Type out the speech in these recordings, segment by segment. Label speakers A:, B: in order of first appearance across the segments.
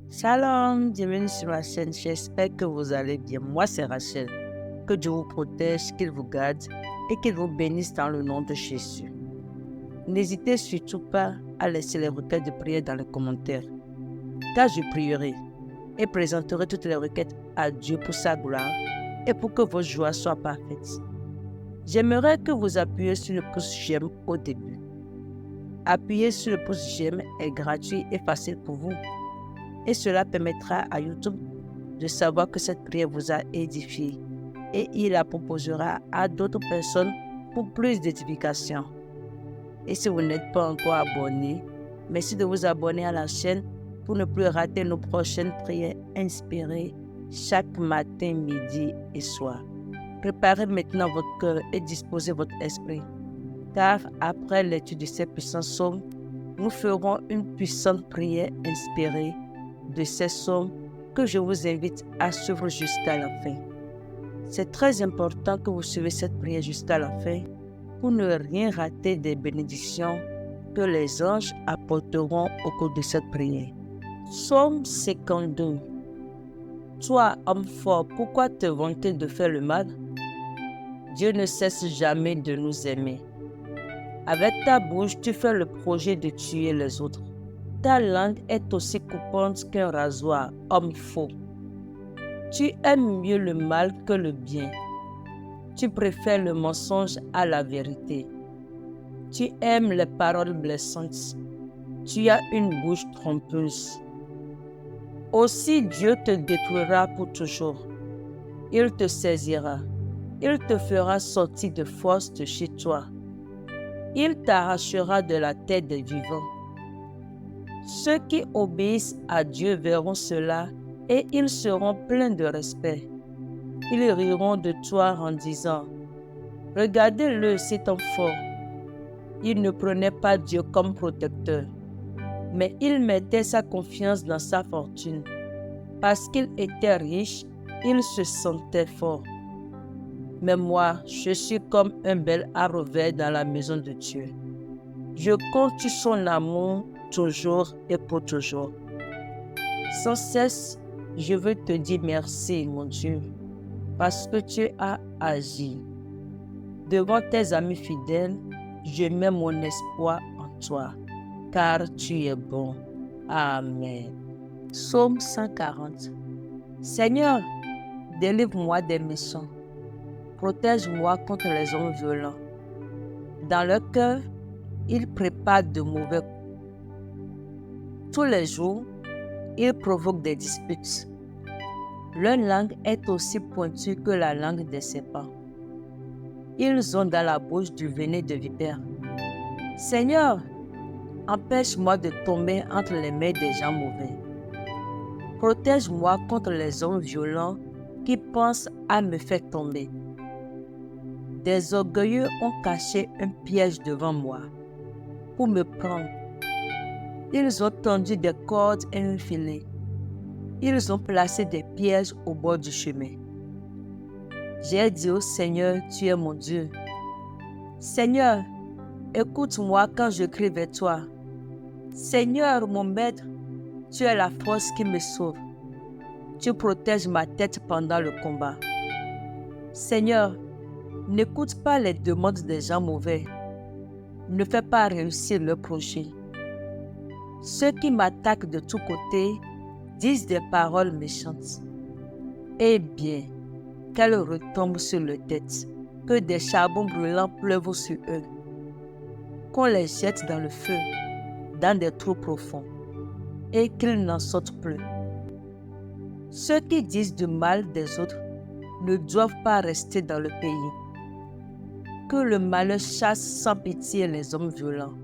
A: Shalom, bienvenue sur ma chaîne, j'espère que vous allez bien. Moi c'est Rachel, que Dieu vous protège, qu'il vous garde et qu'il vous bénisse dans le nom de Jésus. N'hésitez surtout pas à laisser les requêtes de prière dans les commentaires, car je prierai et présenterai toutes les requêtes à Dieu pour sa gloire et pour que votre joie soit parfaite. J'aimerais que vous appuyiez sur le pouce j'aime au début. Appuyer sur le pouce j'aime est gratuit et facile pour vous. Et cela permettra à YouTube de savoir que cette prière vous a édifié et il la proposera à d'autres personnes pour plus d'édification. Et si vous n'êtes pas encore abonné, merci de vous abonner à la chaîne pour ne plus rater nos prochaines prières inspirées chaque matin, midi et soir. Préparez maintenant votre cœur et disposez votre esprit, car après l'étude de ces puissants psaumes, nous ferons une puissante prière inspirée de ces psaumes que je vous invite à suivre jusqu'à la fin. C'est très important que vous suivez cette prière jusqu'à la fin pour ne rien rater des bénédictions que les anges apporteront au cours de cette prière. Psaume 52. Toi, homme fort, pourquoi te vanter de faire le mal? Dieu ne cesse jamais de nous aimer. Avec ta bouche, tu fais le projet de tuer les autres. Ta langue est aussi coupante qu'un rasoir, homme faux. Tu aimes mieux le mal que le bien. Tu préfères le mensonge à la vérité. Tu aimes les paroles blessantes. Tu as une bouche trompeuse. Aussi Dieu te détruira pour toujours. Il te saisira. Il te fera sortir de force de chez toi. Il t'arrachera de la tête des vivants. Ceux qui obéissent à Dieu verront cela et ils seront pleins de respect. Ils riront de toi en disant « Regardez-le, cet homme fort. » Il ne prenait pas Dieu comme protecteur, mais il mettait sa confiance dans sa fortune. Parce qu'il était riche, il se sentait fort. Mais moi, je suis comme un bel arbre vert dans la maison de Dieu. Je compte sur son amour toujours et pour toujours. Sans cesse, je veux te dire merci, mon Dieu, parce que tu as agi. Devant tes amis fidèles, je mets mon espoir en toi, car tu es bon. Amen. Psaume 140. Seigneur, délivre-moi des méchants. Protège-moi contre les hommes violents. Dans leur cœur, ils préparent de mauvais coups. Tous les jours, ils provoquent des disputes. Leur langue est aussi pointue que la langue des serpents. Ils ont dans la bouche du venin de vipère. Seigneur, empêche-moi de tomber entre les mains des gens mauvais. Protège-moi contre les hommes violents qui pensent à me faire tomber. Des orgueilleux ont caché un piège devant moi pour me prendre. Ils ont tendu des cordes et un filet. Ils ont placé des pièges au bord du chemin. J'ai dit au Seigneur, tu es mon Dieu. Seigneur, écoute-moi quand je crie vers toi. Seigneur, mon maître, tu es la force qui me sauve. Tu protèges ma tête pendant le combat. Seigneur, n'écoute pas les demandes des gens mauvais. Ne fais pas réussir leur projet. Ceux qui m'attaquent de tous côtés disent des paroles méchantes. Eh bien, qu'elles retombent sur leur tête, que des charbons brûlants pleuvent sur eux, qu'on les jette dans le feu, dans des trous profonds, et qu'ils n'en sortent plus. Ceux qui disent du mal des autres ne doivent pas rester dans le pays. Que le malheur chasse sans pitié les hommes violents.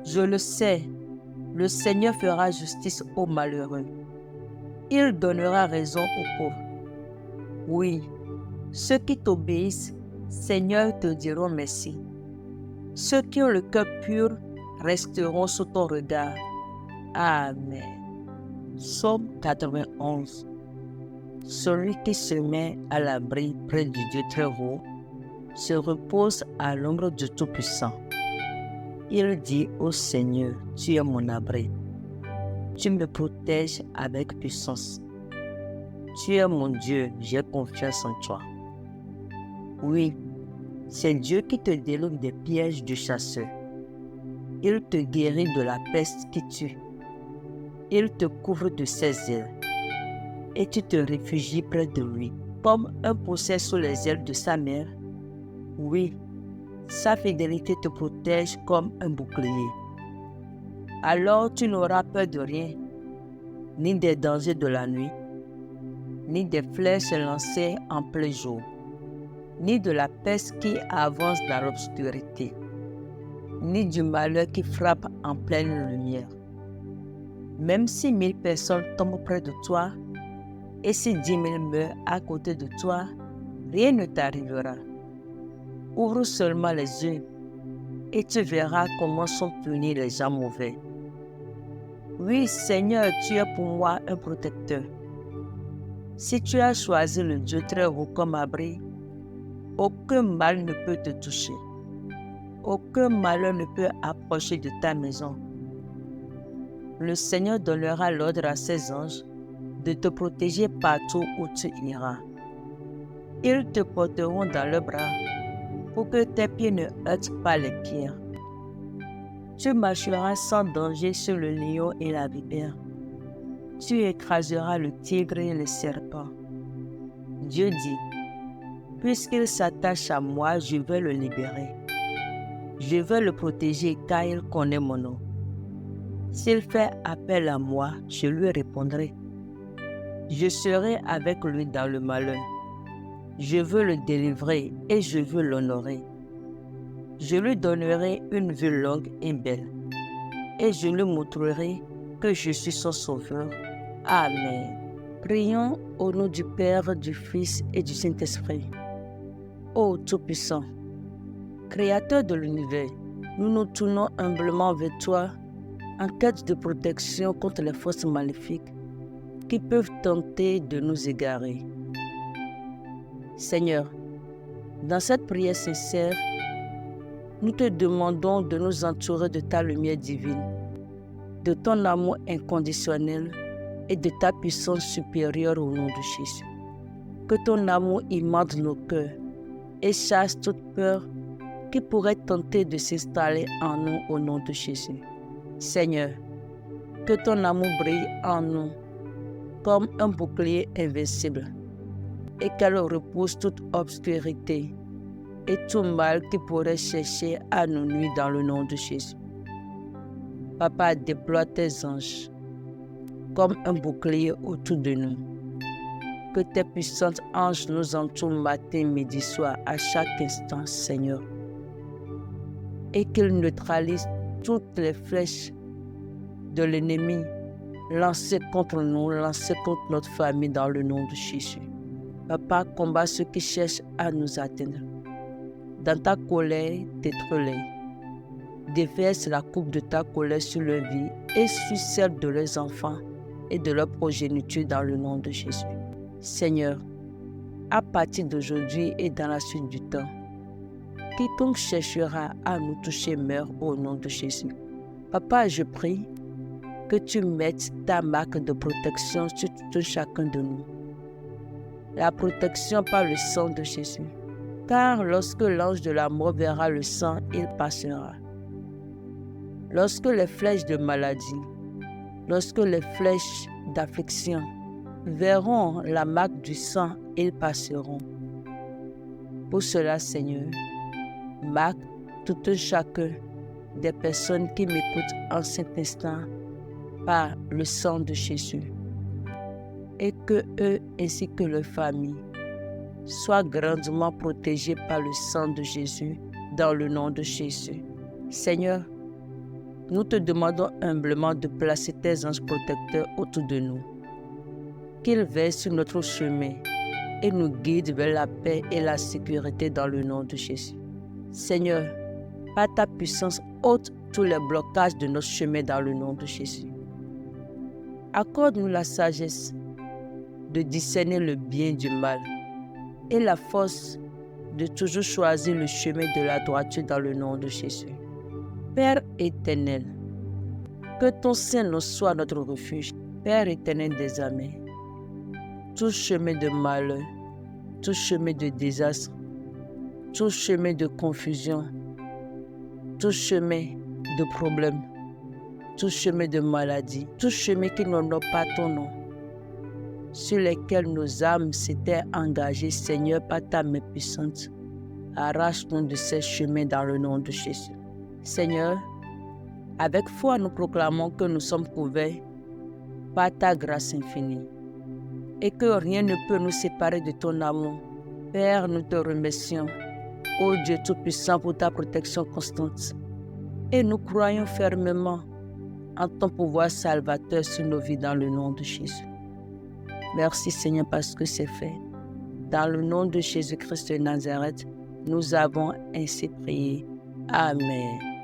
A: Je le sais, le Seigneur fera justice aux malheureux. Il donnera raison aux pauvres. Oui, ceux qui t'obéissent, Seigneur, te diront merci. Ceux qui ont le cœur pur resteront sous ton regard. Amen. Psaume 91. Celui qui se met à l'abri près du Dieu très haut se repose à l'ombre du Tout-Puissant. Il dit au Seigneur, tu es mon abri. Tu me protèges avec puissance. Tu es mon Dieu, j'ai confiance en toi. Oui, c'est Dieu qui te délivre des pièges du chasseur. Il te guérit de la peste qui tue. Il te couvre de ses ailes et tu te réfugies près de lui. Comme un poucet sous les ailes de sa mère, oui, sa fidélité te protège comme un bouclier. Alors tu n'auras peur de rien, ni des dangers de la nuit, ni des flèches lancées en plein jour, ni de la peste qui avance dans l'obscurité, ni du malheur qui frappe en pleine lumière. Même si 1000 personnes tombent près de toi, et si 10 000 meurent à côté de toi, rien ne t'arrivera. Ouvre seulement les yeux et tu verras comment sont punis les gens mauvais. Oui, Seigneur, tu es pour moi un protecteur. Si tu as choisi le Dieu très haut comme abri, aucun mal ne peut te toucher. Aucun malheur ne peut approcher de ta maison. Le Seigneur donnera l'ordre à ses anges de te protéger partout où tu iras. Ils te porteront dans leurs bras pour que tes pieds ne heurtent pas les pierres. Tu marcheras sans danger sur le lion et la vipère. Tu écraseras le tigre et le serpent. Dieu dit, puisqu'il s'attache à moi, je vais le libérer. Je vais le protéger car il connaît mon nom. S'il fait appel à moi, je lui répondrai. Je serai avec lui dans le malheur. Je veux le délivrer et je veux l'honorer. Je lui donnerai une vie longue et belle, et je lui montrerai que je suis son sauveur. Amen. Prions au nom du Père, du Fils et du Saint-Esprit. Ô Tout-Puissant, Créateur de l'univers, nous nous tournons humblement vers toi en quête de protection contre les forces maléfiques qui peuvent tenter de nous égarer. Seigneur, dans cette prière sincère, nous te demandons de nous entourer de ta lumière divine, de ton amour inconditionnel et de ta puissance supérieure au nom de Jésus. Que ton amour inonde nos cœurs et chasse toute peur qui pourrait tenter de s'installer en nous au nom de Jésus. Seigneur, que ton amour brille en nous comme un bouclier invincible et qu'elle repousse toute obscurité et tout mal qui pourrait chercher à nous nuire dans le nom de Jésus. Papa, déploie tes anges comme un bouclier autour de nous. Que tes puissants anges nous entourent matin, midi, soir, à chaque instant, Seigneur. Et qu'ils neutralisent toutes les flèches de l'ennemi lancées contre nous, lancées contre notre famille dans le nom de Jésus. Papa, combat ceux qui cherchent à nous atteindre. Dans ta colère, détruis-les. Déverse la coupe de ta colère sur leur vie et sur celle de leurs enfants et de leur progéniture dans le nom de Jésus. Seigneur, à partir d'aujourd'hui et dans la suite du temps, quiconque cherchera à nous toucher meurt au nom de Jésus. Papa, je prie que tu mettes ta marque de protection sur tout chacun de nous. La protection par le sang de Jésus. Car lorsque l'ange de la mort verra le sang, il passera. Lorsque les flèches de maladie, lorsque les flèches d'affliction verront la marque du sang, ils passeront. Pour cela, Seigneur, marque tout un chacun des personnes qui m'écoutent en cet instant par le sang de Jésus. Et que eux ainsi que leurs familles soient grandement protégés par le sang de Jésus dans le nom de Jésus. Seigneur, nous te demandons humblement de placer tes anges protecteurs autour de nous, qu'ils veillent sur notre chemin et nous guident vers la paix et la sécurité dans le nom de Jésus. Seigneur, par ta puissance, ôte tous les blocages de notre chemin dans le nom de Jésus. Accorde-nous la sagesse de discerner le bien du mal et la force de toujours choisir le chemin de la droiture dans le nom de Jésus. Père éternel, Que ton Saint-Nom soit notre refuge. Père éternel des armées, tout chemin de malheur, tout chemin de désastre, tout chemin de confusion, tout chemin de problème, tout chemin de maladie, tout chemin qui n'honore pas ton nom, sur lesquels nos âmes s'étaient engagées, Seigneur, par ta main puissante, arrache-nous de ces chemins dans le nom de Jésus. Seigneur, avec foi, nous proclamons que nous sommes couverts par ta grâce infinie et que rien ne peut nous séparer de ton amour. Père, nous te remercions, ô Dieu Tout-Puissant, pour ta protection constante. Et nous croyons fermement en ton pouvoir salvateur sur nos vies dans le nom de Jésus. Merci Seigneur parce que c'est fait. Dans le nom de Jésus-Christ de Nazareth, nous avons ainsi prié. Amen.